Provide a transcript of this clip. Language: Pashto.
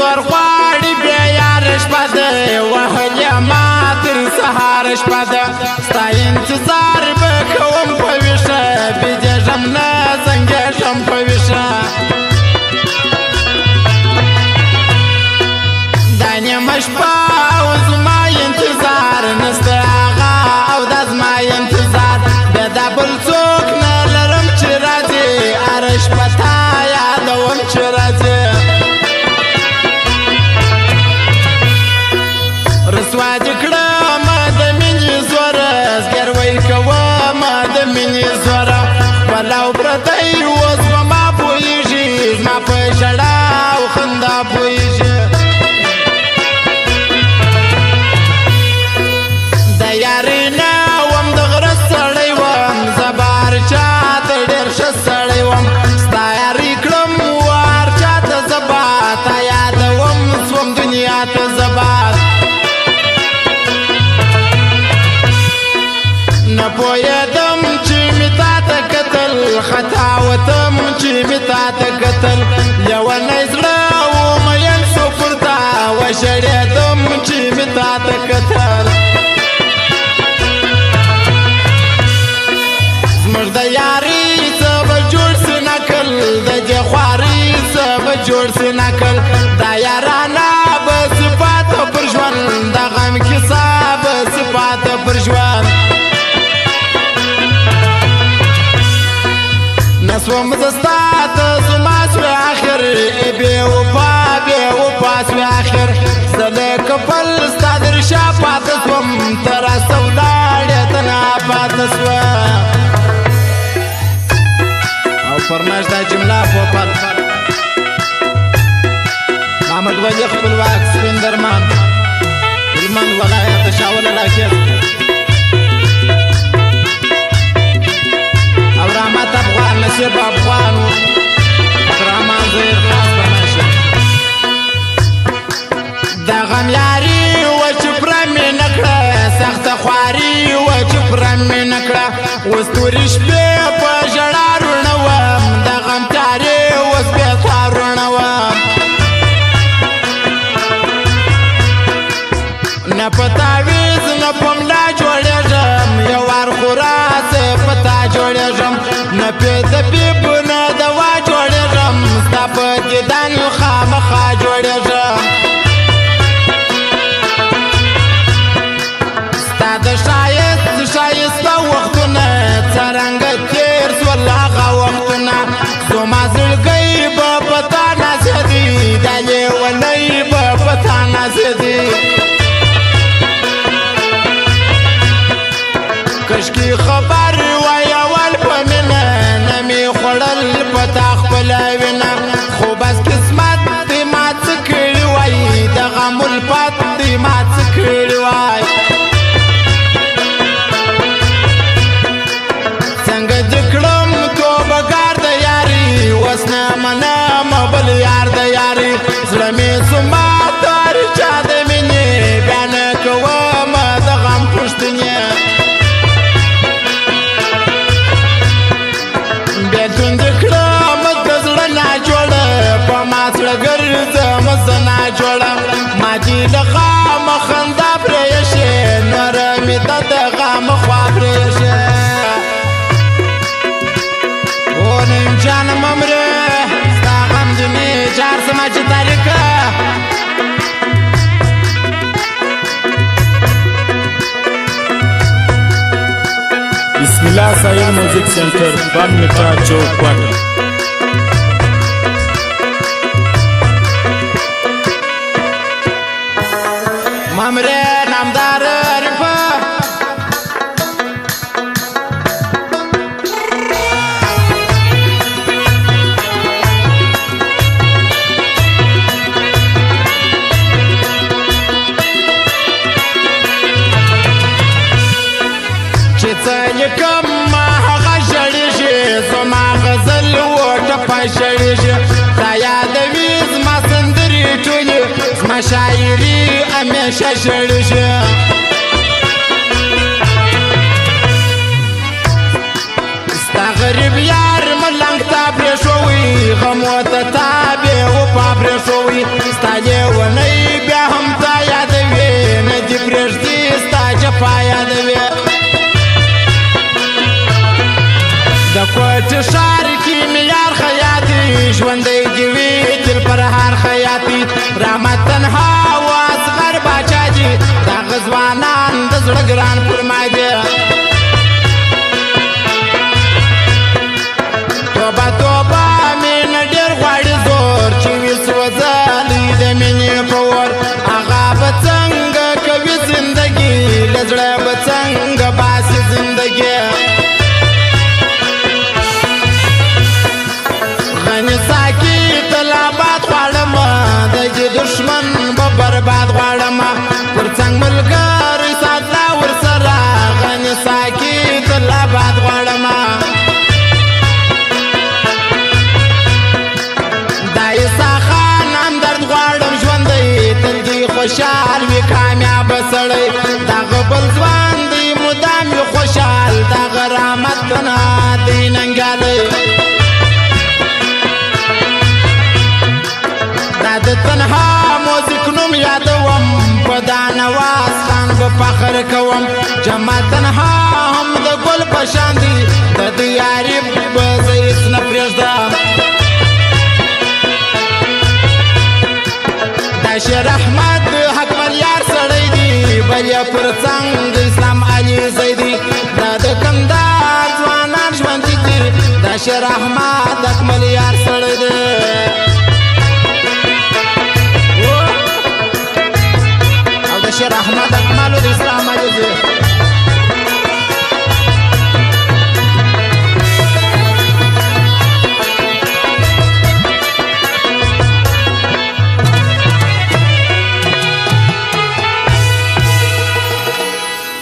زور غواړي بیا یار شپه ده وهلې ما تر سهار شپه ده ستا انتظار به کوم په ویښه بېدېږم نه زنګېږم په ویښه دا نیمه شپه او زما انتظار نسته هغه او دا زما انتظار بیا دا بل څوک نه لرم چې راځي هره شپه تا یادوم چې راځي رسوا دې کړمه د مینې زوره زګیروی کومه د مینې زوره خپل او پردی اوس به ما پوهېږي زما په ژړا او خندا پوهېږي د یارۍ نه وم د غره سړی وم زه به هر چا ته ډېر ښه سړی وم ستا یارۍ کړم هر چا ته زه به تا یادوم سوم دنیا ته زه به نه پوهېدم چې مې تا ته کتل خطا وتم چې مې تا ته کتل لیونی زړه ومین شو پر تا وژړېدم چې مې تا ته کتل زموږ د یارۍ څه به جوړ سي نکل د دې خوارۍ څه به جوړ سي نکل دا یارانه به سي پاته پر ژوند د غم کیسه به سي پاته پر ژوند نسوم زستا ته زما سوی آخر بې وفا سوی آخر زه لکه پل ستا در شا پاته سوم ته راسته ولاړې ته ناپاته سوه او فرمایش دا جمله پوپل محمد ولی خپلواک سپین درمان هلمند ولایت شاول علاقې او رحمت افغان نصیب افغان رحمان زهیر خاص فرمایش د غم یاري و چې پوره مې نه کړه سخته خواري و چې پوره مې نه کړه اوس تورې شپې په ژړا روڼوم د غم تارې اوس بې تا روڼوم نه په تعویز نه په ملا جوړېږم یو وار خو راسه په تا جوړېږم نه پې طبیب نه دوا جوړېږم ستا په دیدن خامخا جوړېږم ستا د ښایسته وختونه څرنګه تېر سول هغه وختونه زما زړګی به په تا نازېدي دا لیونۍ به په تا نازېدي کشکي خبر وای اول په مینه نه مې خوړل په تا خپله وینه خو بس قسمت دې ما څه کړي وای د غم الفت دې ما څه کړي وای څنګه دې کړم توبهګار د یاري اوس نه منم بل یار د یاري زړه مې څومره تر چا د مینې بیا نه کوم د غم پوښتنې بیتون دې کړم د زړه ناجوړه په ما زړه ګرځم زه ناجوړه ما دې له غمه خندا پرېښې نوره مې ته د غم خوا پرېښې او نیم جانم عمره ستا غم دې مې جار زما چې تاریکه بسم الله ساحل میوزک سینٹر بن مٹا چوک کوټه مامره نامدار رفا چې څه لیکم ما هغه ژړېږي زما غزل وټپه ژړېږي تا یادوي زما سندرې ټولې زما شاعري همیشه ژړېږي ستا غریب یار ملنګ تا پرېښوی غم ورته تا بې وفا پرېښوی ستا زما دی توبه توبه مینه ډېر غواړي زور چې وي سوځلی د مینې په اور هغه به څنګه کوي زندګي له زړه به څنګه باسي زندګي غني ساکي تل آباد غواړم د دې دشمن به برباد غواړم پر څنګ ملګری ساته ورسره غني ساکي تل آباد غواړم خوشحال وی کامیاب سړی دغه بل ځوان دی مدام وي خوشحال دغه رحمت نه دی ننګالی دا د تنها موزیک نوم یادوم په دا نواز خان به فخر کوم جما تنها هم د ګل په شان دی د دې یاري به زه هېڅ نه پرېږدم دا شیر احمد حق ملیار سړی دی بل یې پر څنګ د اسلام علي زیدي دا د کندهار ځوانان ژوندي دي دا شیر احمد حق ملیار سړی دی